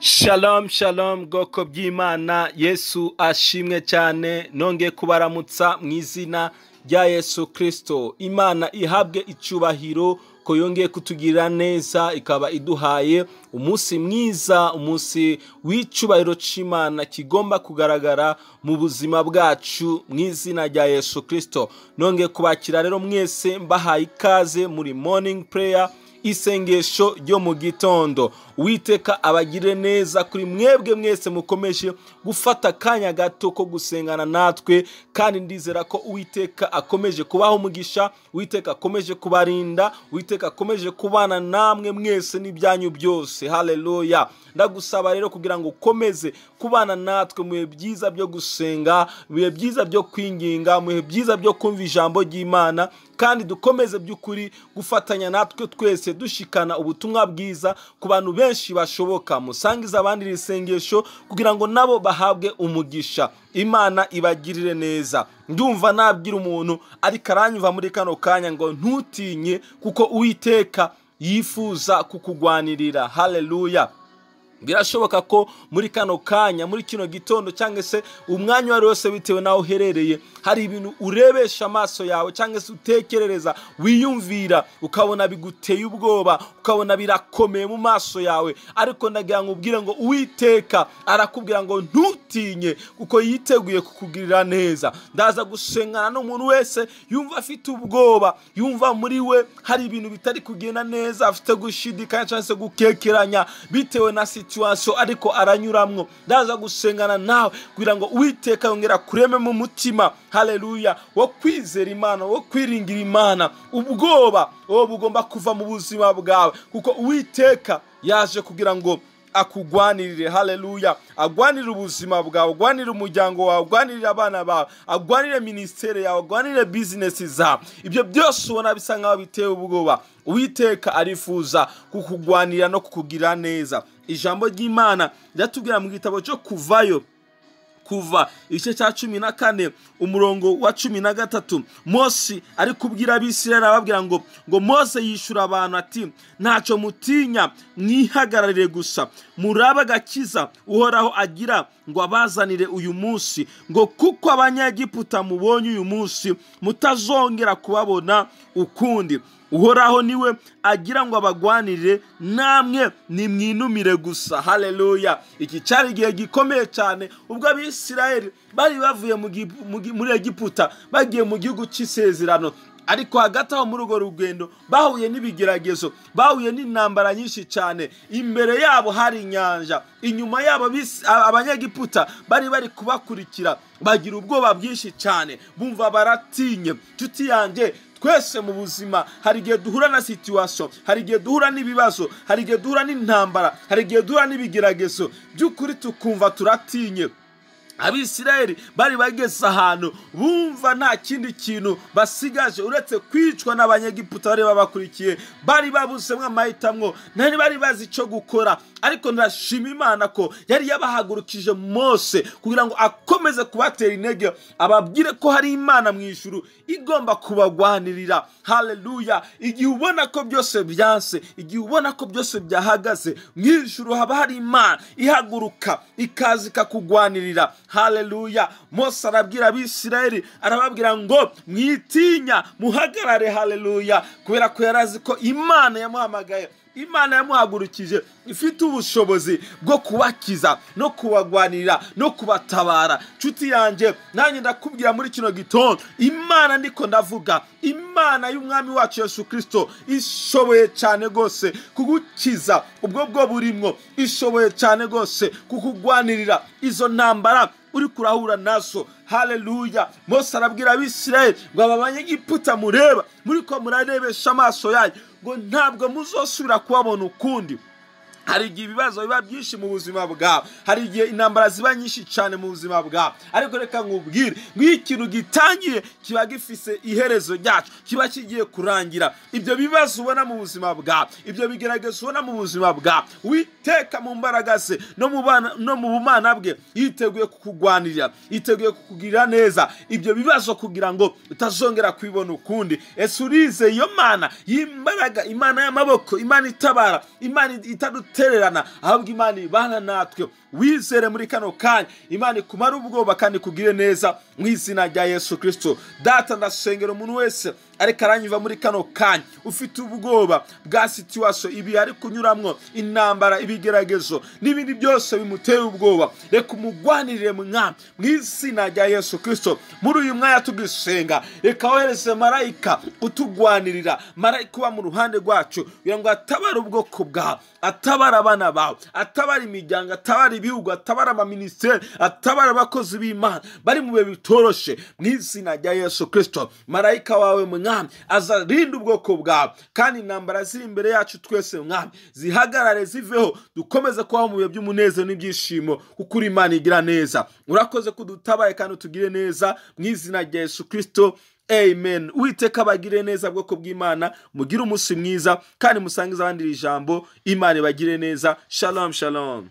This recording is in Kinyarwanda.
Shalom shalom bwoko bw'Imana, Yesu ashimwe cyane. Nongeye kubaramutsa mu izina rya Yesu Kristo. Imana ihabwe icubahiro ko yongeye kutugirira neza, ikaba iduhaye umunsi mwiza, umunsi w'icubahiro c'Imana kigomba kugaragara mu buzima bwacu mu izina rya Yesu Kristo. Nongeye kubakira rero mwese, mbahaye ikaze muri morning prayer, isengesho ryo mu gitondo. Uwiteka abagire neza kuri mwebwe mwese mukomeje gufata kanya gato ko gusengana natwe, kandi ndizera ko Uwiteka akomeje kubaho umugisha, Uwiteka akomeje kubarinda, Uwiteka akomeje kubana namwe mwese n'ibyanyu byose. Haleluya. Ndagusaba rero kugira ngo ukomeze kubana natwe mu bihe byiza byo gusenga, mu bihe byiza byo kwinginga, mu bihe byiza byo kumva ijambo ry'Imana, kandi dukomeze by'ukuri gufatanya natwe twese dushikana ubutumwa bwiza ku bantu benshi bashoboka. Musangiza abandi isengesho kugira ngo nabo bahabwe umugisha. Imana ibagirire neza. Ndumva nabwira umuntu ariko aranyumva muri kano kanya ngo ntutinye, kuko Uwiteka yifuza kukugwanirira. Haleluya. Birashoboka ko muri kano kanya, muri kino gitondo, cyangwa se umwanya wari wose bitewe naho uherereye, hari ibintu urebesha amaso yawe cyangwa se utekerereza, wiyumvira, ukabona biguteye ubwoba, ukabona birakomeye mu maso yawe. Ariko ndagira ngo ubwire ngo Uwiteka arakubwira ngo ntutinye, kuko yiteguye kukugirira neza. Ndaza gusengana n'umuntu wese yumva afite ubwoba, yumva muri we hari ibintu bitari kugenda neza, afite gushidikanya cyangwa se gukekeranya bitewe na situation ariko aranyuramwo. Ndaza gusengana nawe kugira ngo Uwiteka yongera kureme mu mutima, haleluya, wo kwizera Imana, wo kwiringira Imana. Ubwoba bugomba kuva mu buzima bwawe, kuko Uwiteka yaje kugira ngo akugwanirire. Haleluya. Agwanirire ubuzima bwawe, agwanirire umuryango wawe, agwanirire abana bawe, agwanirire ministere yawe, agwanirire business zawe. Ibyo byose ubona bisa nkaho biteye ubwoba, Uwiteka arifuza kukugwanira no kukugira neza. Ijambo ry'Imana ryatubwira mu gitabo cyo Kuva igice cya 14 umurongo wa 13, Mose ari kubwira Abisirayeli ababwira ngo Mose yishura abantu ati, ntacyo mutinya, mwihagararire gusa murabe agakiza Uhoraho agira ngo abazanire uyu munsi, ngo kuko Abanyegiputa mubonye uyu munsi mutazongera kubabona ukundi. Uhoraho niwe agira ngo abagwanirire, namwe nimwinumire gusa. Haleluya. Iki cyari igihe gikomeye cyane ubwo Abisirayeli bari bavuye muri Egiputa bagiye mu gihugu cy'isezerano. Ariko hagati aho muri urwo rugendo bahuye n'ibigeragezo, bahuye n'intambara nyinshi cyane. Imbere yabo hari inyanja, inyuma yabo Abanyegiputa bari kubakurikira, bagira ubwoba bwinshi cyane, bumva baratinye. Nshuti yanjye, twese mu buzima hari igihe duhura na situation, hari igihe duhura n'ibibazo, hari igihe duhura n'intambara, hari igihe duhura n'ibigeragezo, by'ukuri tukumva turatinye. Abisirayeli bari bageze ahantu bumva nta kindi kintu basigaje uretse kwicwa n'Abanyegiputa bari babakurikiye. Bari babuzemwe amahitamwo, ntari bari bazi icyo gukora. Ariko ndashima Imana ko yari yabahagurukije Mose kugira ngo akomeze kubatera intege, ababwire ko hari Imana mu ijuru igomba kubagwanirira. Haleluya. Igihe ubona ko byose byanse, igihe ubona ko byose byahagaze, mu ijuru haba hari Imana ihaguruka ikaza ikakugwanirira. Haleluya. Mose arabwira Abisirayeli, arababwira ngo mwitinya, muhagarare. Haleluya. Kubera ko yarazi ko Imana yamuhamagaye, Imana yamuhagurukije, ifite ubushobozi bwo kubakiza no kubagwanirira no kubatabara. Nshuti yanjye, nanjye ndakubwira muri kino gitondo, Imana ndiko ndavuga, Imana y'Umwami wacu Yesu Kristo ishoboye cyane gose kugukiza ubwo burimwo, ishoboye cyane gose kukugwanirira izo ntambara uri kurahura naso. Haleluya. Mose arabwira Abisirayeli ngo aba Banyegiputa mureba, muri ko murarebesha amaso yanyu, ngo ntabwo muzosubira kubabona ukundi. Hari igihe ibibazo biba byinshi mu buzima bwawe, hari igihe intambara ziba nyinshi cyane mu buzima bwawe, ariko reka nkubwire ngo ikintu gitangiye kiba gifise iherezo ryacu, kiba kigiye kurangira. Ibyo bibazo ubona mu buzima bwawe, ibyo bigeragezo ubona mu buzima bwawe, iteka mu mbaraga ze no mu bumana bwe yiteguye kukugwanirira, yiteguye kukugirira neza ibyo bibazo kugira ngo utazongera kwibona ukundi. Ese urize iyo Mana y'imbaraga, Imana y'amaboko, Imana itabara, Imana itadutererana, ahubwo Imana ibana natwe. Wizere muri kano kanya Imana ikumara ubwoba kandi kugire neza mu izina rya Yesu Kristo. Data, ndasengera umuntu wese ariko aranyumva muri kano kanya ufite ubwoba bwa situation ibi ari kunyuramwo, intambara, ibigeragezo n'ibindi byose bimuteye ubwoba, reka umugwanirire mwami mu izina rya Yesu Kristo. Muri uyu mwanya tugisenga, reka wohereze marayika utugwanirira, marayika uba mu ruhande rwacu kugira ngo atabare ubwoko bwawe, atabara abana bawe, atabara imiryango, atabara ibihugu, atabara amaministeri, atabara abakozi b'Imana bari mu bihe bitoroshe mu izina rya Yesu Kristo. Marayika wawe mwami azarinda ubwoko bwawe, kandi intambara ziri imbere yacu twese mwami zihagarare, ziveho, dukomeze kubaho mu bihe by'umunezero n'ibyishimo, kuko uri Imana igira neza. Urakoze kudutabaye kandi utugire neza mu izina rya Yesu Kristo. Amen. Uwiteka bagire neza bwoko bw'Imana, mugire umunsi mwiza kandi musangize abandi ijambo. Imana ibagire neza. Shalom shalom.